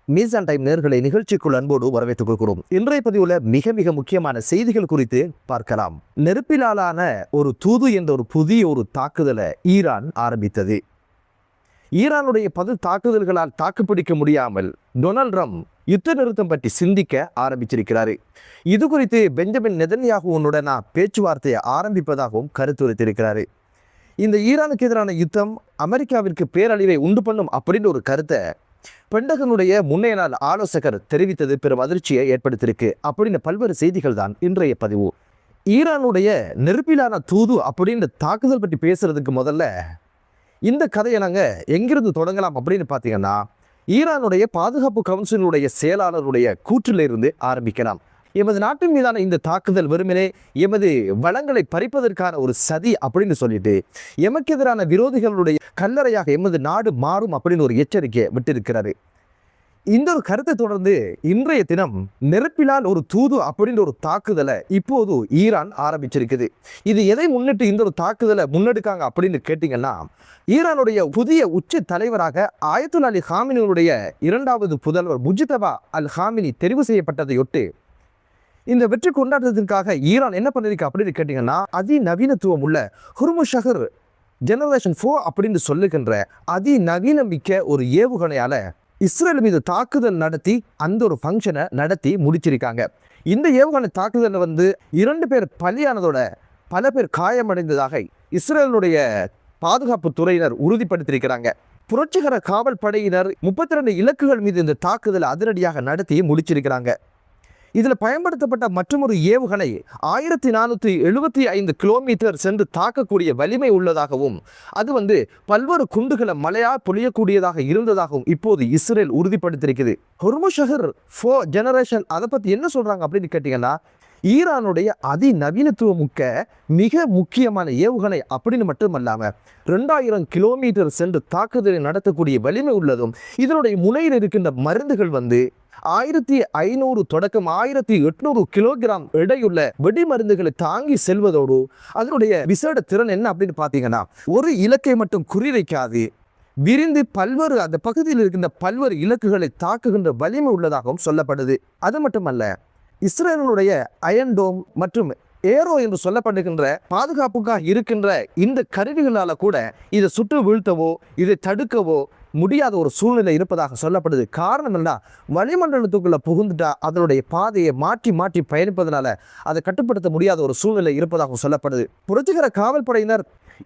மீசான் டைம் நேர்களை நிகழ்ச்சிக்குள் அன்போடு வரவேற்றுக் கொள்கிறோம். இன்றைய பதிவுல மிக மிக முக்கியமான செய்திகள் குறித்து பார்க்கலாம். நெருப்பிலான ஒரு தூது என்ற ஒரு புதிய தாக்குதலை ஈரான் ஆரம்பித்தது. ஈரானுடைய தாக்குதல்களால் தாக்குப்பிடிக்க முடியாமல் டொனால்ட் ட்ரம்ப் யுத்த நிறுத்தம் பற்றி சிந்திக்க ஆரம்பிச்சிருக்கிறாரு. இது குறித்து பெஞ்சமின் நெதன்யாகுவுடன் பேச்சுவார்த்தையை ஆரம்பிப்பதாகவும் கருத்துரைத்திருக்கிறாரு. இந்த ஈரானுக்கு எதிரான யுத்தம் அமெரிக்காவிற்கு பேரழிவை உண்டு பண்ணும் அப்படின்னு ஒரு கருத்தை பெண்டகனுடைய முன்னைய நாள் ஆலோசகர் தெரிவித்தது பெரும் அதிர்ச்சியை ஏற்படுத்தியிருக்கு அப்படின்னு பல்வேறு செய்திகள் தான் இன்றைய பதிவு. ஈரானுடைய நெருப்பிலான தூது அப்படின்னு தாக்குதல் பற்றி பேசுறதுக்கு முதல்ல இந்த கதையை நாங்கள் எங்கிருந்து தொடங்கலாம் அப்படின்னு பார்த்தீங்கன்னா, ஈரானுடைய பாதுகாப்பு கவுன்சிலுடைய செயலாளருடைய கூற்றிலிருந்து ஆரம்பிக்கலாம். எமது நாட்டின் மீதான இந்த தாக்குதல் வெறுமனே எமது வளங்களை பறிப்பதற்கான ஒரு சதி அப்படின்னு சொல்லிட்டு எமக்கு எதிரான விரோதிகளுடைய கல்லறையாக எமது நாடு மாறும் அப்படின்னு ஒரு எச்சரிக்கையை விட்டிருக்கிறாரு. இந்த ஒரு கருத்தை தொடர்ந்து இன்றைய தினம் நெருப்பிலால் ஒரு தூது அப்படின்ற ஒரு தாக்குதலை இப்போது ஈரான் ஆரம்பிச்சிருக்குது. இது எதை முன்னிட்டு இந்த ஒரு தாக்குதலை முன்னெடுக்காங்க அப்படின்னு கேட்டீங்கன்னா, ஈரானுடைய புதிய உச்ச தலைவராக ஆயத்துல்லா அலி காமினியுடைய இரண்டாவது புதல்வர் முஜ்தபா அல் காமினி தெரிவு செய்யப்பட்டதையொட்டு இந்த வெற்றி கொண்டாட்டத்திற்காக ஈரான் என்ன பண்ணிருக்கு அப்படின்னு கேட்டீங்கன்னா, அதிநவீனத்துவம் உள்ள ஹுர்முஷஹர் ஜெனரேஷன் 4 அப்படின்னு சொல்லுகின்ற அதிநவீனம் மிக்க ஒரு ஏவுகணையால இஸ்ரேல் மீது தாக்குதல் நடத்தி அந்த ஒரு ஃபங்க்ஷனை நடத்தி முடிச்சிருக்காங்க. இந்த ஏவுகணை தாக்குதல் 2 பேர் பலியானதோட பல பேர் காயமடைந்ததாக இஸ்ரேலுடைய பாதுகாப்பு துறையினர் உறுதிப்படுத்தியிருக்கிறாங்க. புரட்சிகர காவல் படையினர் 32 இலக்குகள் மீது இந்த தாக்குதல் அதிரடியாக நடத்தி முடிச்சிருக்கிறாங்க. இதில் பயன்படுத்தப்பட்ட மற்றொரு ஏவுகணை 1475 கிலோமீட்டர் சென்று தாக்கக்கூடிய வலிமை உள்ளதாகவும் அது பல்வேறு குண்டுகளை மழையா பொழியக்கூடியதாக இருந்ததாகவும் இப்போது இஸ்ரேல் உறுதிப்படுத்தியிருக்குது. ஹொர்முஷஹர் 4 ஜெனரேஷன் அதை பற்றி என்ன சொல்றாங்க அப்படின்னு கேட்டீங்கன்னா, ஈரானுடைய அதிநவீனத்துவமிக்க மிக முக்கியமான ஏவுகணை அப்படின்னு மட்டுமல்லாமல் 2000 கிலோமீட்டர் சென்று தாக்குதலை நடத்தக்கூடிய வலிமை உள்ளதும், இதனுடைய முனையில் இருக்கின்ற மருந்துகள் 1500 தொடக்கம் 1800 கிலோகிராம் எடையுள்ள வெடிமருந்துகளை தாங்கி செல்வதோடு அதனுடைய விசேட திறன் என்ன அப்படின்னு பார்த்தீங்கன்னா, ஒரு இலக்கை மட்டும் குறிவைக்காது விரிந்து பல்வேறு அந்த பகுதியில் இருக்கின்ற பல்வேறு இலக்குகளை தாக்குகின்ற வலிமை உள்ளதாகவும் சொல்லப்படுது. அது மட்டுமல்ல, இஸ்ரேலுடைய அயன் டோம் மற்றும் ஏரோ என்று சொல்லப்படுகின்ற பாதுகாப்புக்காக இருக்கின்ற இந்த கருவிகளால் கூட இதை சுட்டு வீழ்த்தவோ இதை தடுக்கவோ முடியாத ஒரு சூழ்நிலை இருப்பதாக சொல்லப்படுது. காரணம் என்ன, வளிமண்டலத்துக்குள்ள புகுந்துட்டா அதனுடைய பாதையை மாற்றி மாற்றி பயணிப்பதனால அதை கட்டுப்படுத்த முடியாத ஒரு சூழ்நிலை இருப்பதாக சொல்லப்படுது. புரட்சிகர காவல் படையினர்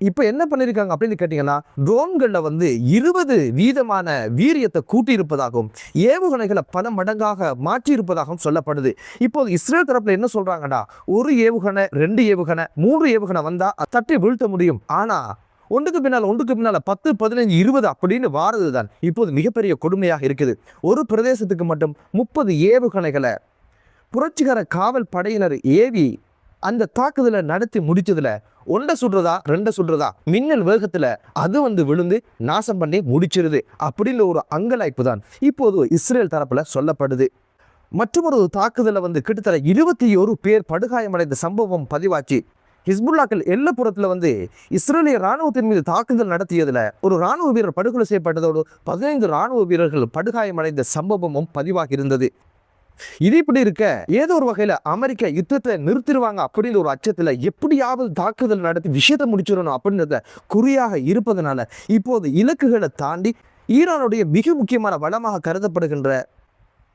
இப்போ என்ன பண்ணியிருக்காங்க அப்படின்னு கேட்டிங்கன்னா, ட்ரோன்களில் 20% வீரியத்தை கூட்டி இருப்பதாகவும் ஏவுகணைகளை பல மடங்காக மாற்றி இருப்பதாகவும் சொல்லப்படுது. இப்போது இஸ்ரேல் தரப்பில் என்ன சொல்கிறாங்கன்னா, ஒரு ஏவுகணை 2 ஏவுகணை 3 ஏவுகணை வந்தால் தட்டி வீழ்த்த முடியும். ஆனால் ஒன்றுக்கு பின்னால் 10 15 20 அப்படின்னு வாரது தான் இப்போது மிகப்பெரிய கொடுமையாக இருக்குது. ஒரு பிரதேசத்துக்கு மட்டும் 30 ஏவுகணைகளை புரட்சிகர காவல் படையினர் ஏவி அந்த தாக்குதலை நடத்தி முடிச்சதுல 1 சுடுறதா 2 சுடுறதா மின்னல் வேகத்துல அது விழுந்து நாசம் பண்ணி முடிச்சிருது அப்படின்னு ஒரு அங்கலாய்ப்பு தான் இப்போது இஸ்ரேல் தரப்புல சொல்லப்படுது. மற்றொரு தாக்குதலை கிட்டத்தட்ட 21 பேர் படுகாயமடைந்த சம்பவம் பதிவாச்சு. ஹிஸ்புல்லாக்கள் எல்லப்புறத்தில் இஸ்ரேலிய இராணுவத்தின் மீது தாக்குதல் நடத்தியதில் ஒரு இராணுவ வீரர் படுகொலை செய்யப்பட்டதோடு 15 இராணுவ வீரர்கள் படுகாயமடைந்த சம்பவமும் பதிவாகி இருந்தது. இது இப்படி இருக்க, ஏதோ ஒரு வகையில் அமெரிக்கா யுத்தத்தை நிறுத்திடுவாங்க அப்படின்ற ஒரு அச்சத்தில் எப்படியாவது தாக்குதல் நடத்தி விஷயத்தை முடிச்சிடணும் அப்படின்றத குறியாக இருப்பதனால இப்போது இலக்குகளை தாண்டி ஈரானுடைய மிக முக்கியமான வளமாக கருதப்படுகின்ற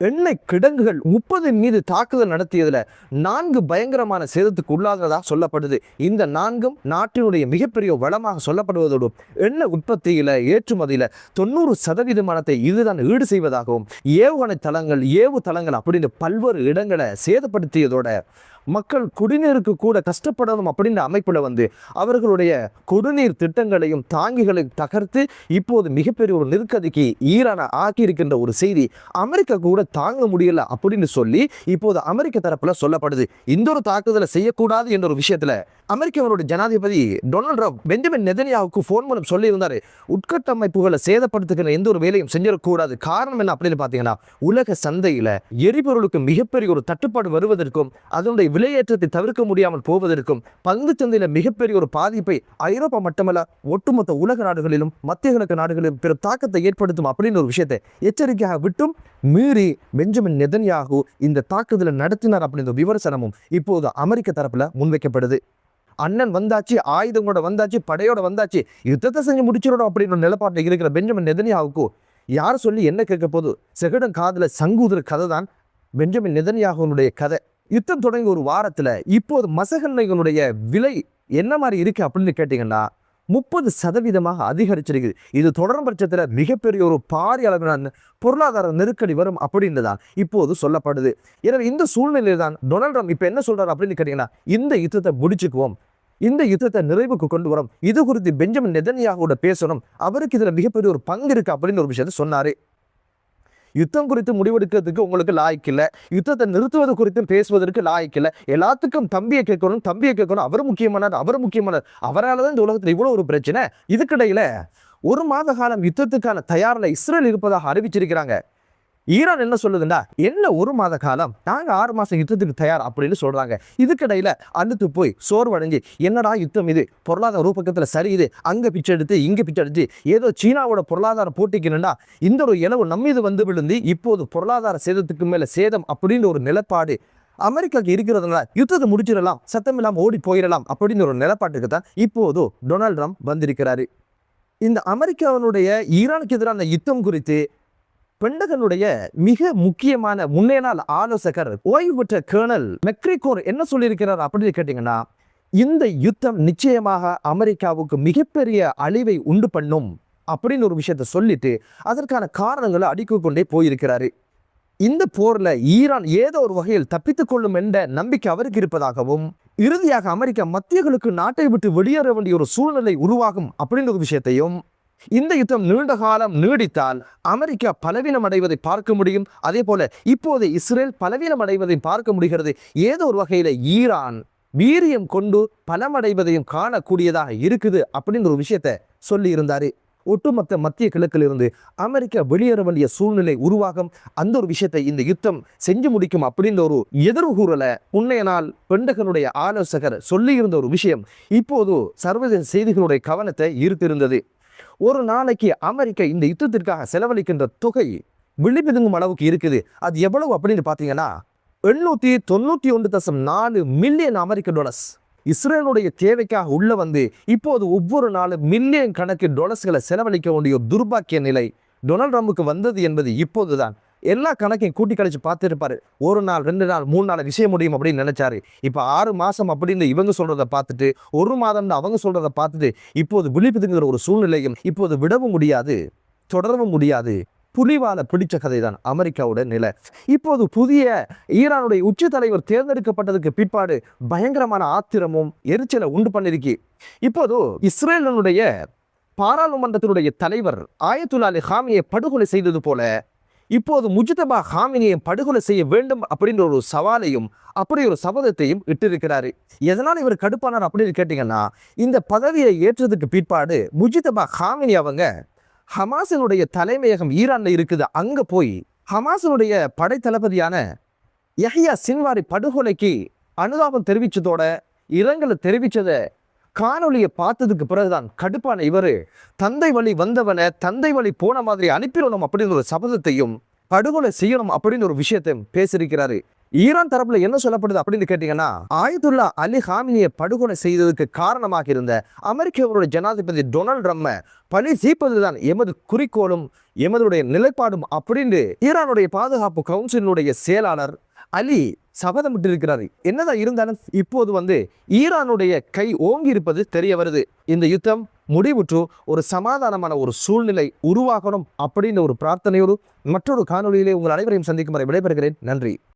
எண்ணெய் கிடங்குகள் 30 மீது தாக்குதல் நடத்தியதில் 4 பயங்கரமான சேதத்துக்கு உள்ளாததாக சொல்லப்படுது. இந்த 4ம் நாட்டினுடைய மிகப்பெரிய வளமாக சொல்லப்படுவதோடு எண்ணெய் உற்பத்தியில் ஏற்றுமதியில் 90% இதுதான் ஈடு செய்வதாகவும் ஏவுகணை தளங்கள் ஏவு தளங்கள் அப்படின்னு பல்வேறு இடங்களை சேதப்படுத்தியதோட மக்கள் குடிநீருக்கு கூட கஷ்டப்படணும் அப்படின்ற அமைப்பில் அவர்களுடைய குடிநீர் திட்டங்களையும் தாங்கிகளையும் தகர்த்து இப்போது மிகப்பெரிய ஒரு நெருக்கடிக்கு ஈரானை ஆக்கியிருக்கின்ற ஒரு செய்தி அமெரிக்கா கூட தாங்க முடியல அப்படின்னு சொல்லி இப்போது அமெரிக்க தரப்புல சொல்லப்படுது. இந்த ஒரு தாக்குதலை செய்யக்கூடாது என்ற ஒரு விஷயத்துல அமெரிக்காவுடைய ஜனாதிபதி டொனால்ட் ட்ரம்ப் பெஞ்சமின் நெதன்யாவுக்கு ஃபோன் மூலம் சொல்லியிருந்தாரு, உட்கட்டமைப்புகளை சேதப்படுத்துகிற எந்த ஒரு வேலையும் செஞ்சிடக்கூடாது. காரணம் என்ன அப்படின்னு பார்த்தீங்கன்னா, உலக சந்தையில் எரிபொருளுக்கு மிகப்பெரிய ஒரு தட்டுப்பாடு வருவதற்கும் அதனுடைய விலையேற்றத்தை தவிர்க்க முடியாமல் போவதற்கும் பங்கு சந்தையில மிகப்பெரிய ஒரு பாதிப்பை ஐரோப்பா மட்டுமல்ல ஒட்டுமொத்த உலக நாடுகளிலும் மத்திய கிழக்கு நாடுகளிலும் பெரும் தாக்கத்தை ஏற்படுத்தும் அப்படின்னு ஒரு விஷயத்தை எச்சரிக்கையாக விட்டும் மீறி பெஞ்சமின் நெதன்யாகு இந்த தாக்குதலை நடத்தினார் அப்படின்ற விமர்சனமும் இப்போது அமெரிக்க தரப்புல முன்வைக்கப்படுது. அண்ணன் வந்தாச்சு, ஆயுதங்களோட வந்தாச்சு, படையோட வந்தாச்சு, யுத்தத்தை செஞ்சு முடிச்சிடணும் அப்படின்ற நிலப்பாட்டில் இருக்கிற பெஞ்சமின் நெதன்யாவுக்கு யார் சொல்லி என்ன கேட்க போது? செகடம் காதுல சங்கூதுற கதை தான் பெஞ்சமின் நெதன்யாகுனுடைய கதை. யுத்தம் தொடங்கி ஒரு வாரத்துல இப்போது மசகெண்ணெய்களுடைய விலை என்ன மாதிரி இருக்கு அப்படின்னு கேட்டீங்கன்னா 30% அதிகரிச்சிருக்குது. இது தொடரும் பட்சத்தில் மிகப்பெரிய ஒரு பாரிய அளவிலான பொருளாதார நெருக்கடி வரும் அப்படின்றதான் இப்போது சொல்லப்படுது. எனவே இந்த சூழ்நிலையில் தான் டொனால்ட் ட்ரம்ப் இப்ப என்ன சொல்றாரு அப்படின்னு கேட்டீங்கன்னா, இந்த யுத்தத்தை முடிச்சுக்குவோம், இந்த யுத்தத்தை நிறைவுக்கு கொண்டு வரும், இது குறித்து பெஞ்சமின் நெதன்யாகுவோட பேசணும், அவருக்கு இதுல மிகப்பெரிய ஒரு பங்கு இருக்கு அப்படின்னு ஒரு விஷயத்த சொன்னாரு. யுத்தம் குறித்து முடிவெடுக்கிறதுக்கு உங்களுக்கு லாய்க்கு இல்லை, யுத்தத்தை நிறுத்துவது குறித்து பேசுவதற்கு லாய்க்கு இல்லை, எல்லாத்துக்கும் தம்பியை கேட்கணும், அவர் முக்கியமானார், அவரால் தான் இந்த உலகத்தில் இவ்வளோ ஒரு பிரச்சனை. இதுக்கிடையில ஒரு மாத காலம் யுத்தத்துக்கான தயாரில் இஸ்ரேல் இருப்பதாக அறிவிச்சிருக்கிறாங்க. ஈரான் என்ன சொல்லுதுண்டா, என்ன ஒரு மாத காலம், நாங்க 6 மாசம் யுத்தத்துக்கு தயார் அப்படின்னு சொல்றாங்க. இதுக்கிடையில அழுத்து போய் சோர்வடைஞ்சு என்னடா யுத்தம் இது, பொருளாதார ரூபக்கத்துல சரி, இது அங்க பிச்சை எடுத்து இங்க பிச்சை எடுத்து ஏதோ சீனாவோட பொருளாதார போட்டிக்குன்னா இந்த ஒரு இளவு நம்மீது வந்து விழுந்து இப்போது பொருளாதார சேதத்துக்கு மேல சேதம் அப்படின்னு ஒரு நிலப்பாடு அமெரிக்காவுக்கு இருக்கிறதுனால யுத்தத்தை முடிச்சிடலாம், சத்தம் இல்லாமல் ஓடி போயிடலாம் அப்படின்னு ஒரு நிலப்பாட்டுக்கு தான் இப்போது டொனால்ட் ட்ரம்ப் வந்திருக்கிறாரு. இந்த அமெரிக்காவினுடைய ஈரானுக்கு எதிரான யுத்தம் குறித்து பெண்டகனுடைய மிக முக்கியமான முன்னே நாள் ஆலோசகர் ஓய்வு பெற்ற கர்னல் மெக்ரிகோர் என்ன சொல்லியிருக்கிறார் அப்படின்னு கேட்டீங்கன்னா, இந்த யுத்தம் நிச்சயமாக அமெரிக்காவுக்கு மிகப்பெரிய அழிவை உண்டு பண்ணும் அப்படின்னு ஒரு விஷயத்த சொல்லிட்டு அதற்கான காரணங்களை அடுக்கிக் கொண்டே போயிருக்கிறாரு. இந்த போர்ல ஈரான் ஏதோ ஒரு வகையில் தப்பித்துக் கொள்ளும் என்ற நம்பிக்கை அவருக்கு இருப்பதாகவும், இறுதியாக அமெரிக்கா மத்தியர்களுக்கு நாட்டை விட்டு வெளியேற வேண்டிய ஒரு சூழ்நிலை உருவாகும் அப்படின்ற ஒரு விஷயத்தையும், இந்த யுத்தம் நீண்ட காலம் நீடித்தால் அமெரிக்கா பலவீனம் அடைவதை பார்க்க முடியும், அதே போல இப்போது இஸ்ரேல் பலவீனம் அடைவதை பார்க்க முடிகிறது, ஏதோ ஒரு வகையில ஈரான் வீரியம் கொண்டு பலமடைவதையும் காணக்கூடியதாக இருக்குது அப்படின்னு ஒரு விஷயத்த சொல்லி இருந்தாரு. ஒட்டுமொத்த மத்திய கிழக்கிலிருந்து அமெரிக்கா வெளியேற வேண்டிய சூழ்நிலை உருவாகும், அந்த ஒரு விஷயத்தை இந்த யுத்தம் செஞ்சு முடிக்கும் அப்படின்ற ஒரு எதிர்கூறலை முன்னைய நாள் பெண்டகனுடைய ஆலோசகர் சொல்லி இருந்த ஒரு விஷயம் இப்போது சர்வதேச செய்திகளுடைய கவனத்தை ஈர்த்திருந்தது. ஒரு நாளைக்கு அமெரிக்கா இந்த யுத்தத்திற்காக செலவழிக்கின்ற தொகை விழிப்புதுங்கும் அளவுக்கு இருக்குது. அது எவ்வளவு அப்படின்னு பார்த்தீங்கன்னா 891.4 மில்லியன் அமெரிக்க டாலர்ஸ். இஸ்ரேலுடைய தேவைக்காக உள்ள வந்து இப்போது ஒவ்வொரு நாளும் மில்லியன் கணக்கு டாலர்ஸ்களை செலவழிக்க வேண்டிய ஒரு துர்பாக்கிய நிலை டொனால்ட் ட்ரம்புக்கு வந்தது என்பது இப்போதுதான். எல்லா கணக்கையும் கூட்டி கழிச்சு பார்த்துருப்பாரு. 1 நாள் 2 நாள் 3 நாள் விஷயம் முடியும் அப்படின்னு நினைச்சாரு. இப்போ 6 மாசம் அப்படின்னு இவங்க சொல்றதை பார்த்துட்டு, 1 மாதம் அவங்க சொல்றதை பார்த்துட்டு இப்போது விழிப்புதுங்கிற ஒரு சூழ்நிலையும் இப்போது விடவும் முடியாது, தொடரவும் முடியாது. புலிவால பிடிச்ச கதை தான் அமெரிக்காவோட நிலை. இப்போது புதிய ஈரானுடைய உச்ச தலைவர் தேர்ந்தெடுக்கப்பட்டதுக்கு பிற்பாடு பயங்கரமான ஆத்திரமும் எரிச்சலை உண்டு பண்ணிருக்கு. இப்போது இஸ்ரேலினுடைய பாராளுமன்றத்தினுடைய தலைவர் ஆயத்துல்லா அலி காமியை படுகொலை செய்தது போல இப்போது முஜ்தபா காமினியை படுகொலை செய்ய வேண்டும் அப்படின்ற ஒரு சவாலையும் அப்படி ஒரு சபதத்தையும் இட்டிருக்கிறாரு. எதனால் இவர் கடுப்பானார் அப்படின்னு கேட்டீங்கன்னா, இந்த பதவியை ஏற்றதுக்கு பிற்பாடு முஜ்தபா காமினி அவங்க ஹமாஸினுடைய தலைமையகம் ஈரான்ல இருக்குது, அங்க போய் ஹமாஸினுடைய படை தளபதியான யஹ்யா சின்வாரி படுகொலைக்கு அனுதாபம் தெரிவிச்சதோட இரங்கலை தெரிவிச்சதை காணொலியை பார்த்ததுக்கு பிறகுதான் கடுப்பான இவரு தந்தை வழி வந்தவனை தந்தை வழி போன மாதிரி அனுப்பிடணும் அப்படின்னு ஒரு சபதத்தையும் படுகொலை செய்யணும் அப்படின்னு ஒரு விஷயத்தையும் பேசியிருக்கிறாரு. ஈரான் தரப்புல என்ன சொல்லப்படுது அப்படின்னு கேட்டீங்கன்னா, ஆயத்துல்லா அலி காமினியை படுகொலை செய்ததுக்கு காரணமாக இருந்த அமெரிக்காவுடைய ஜனாதிபதி டொனால்ட் ட்ரம்மை பழி சீப்பதுதான் எமது குறிக்கோளும் எமதுடைய நிலைப்பாடும் அப்படின்னு ஈரானுடைய பாதுகாப்பு கவுன்சிலினுடைய செயலாளர் அலி சபதமிட்டு இருக்கிறாரு. என்னதான் இருந்தாலும் இப்போது ஈரானுடைய கை ஓங்கி இருப்பது தெரிய வருது. இந்த யுத்தம் முடிவுற்று ஒரு சமாதானமான ஒரு சூழ்நிலை உருவாகணும் அப்படின்னு ஒரு பிரார்த்தனையோடு மற்றொரு காணொலியிலே உங்கள் அனைவரையும் சந்திக்கும் வரை விடைபெறுகிறேன். நன்றி.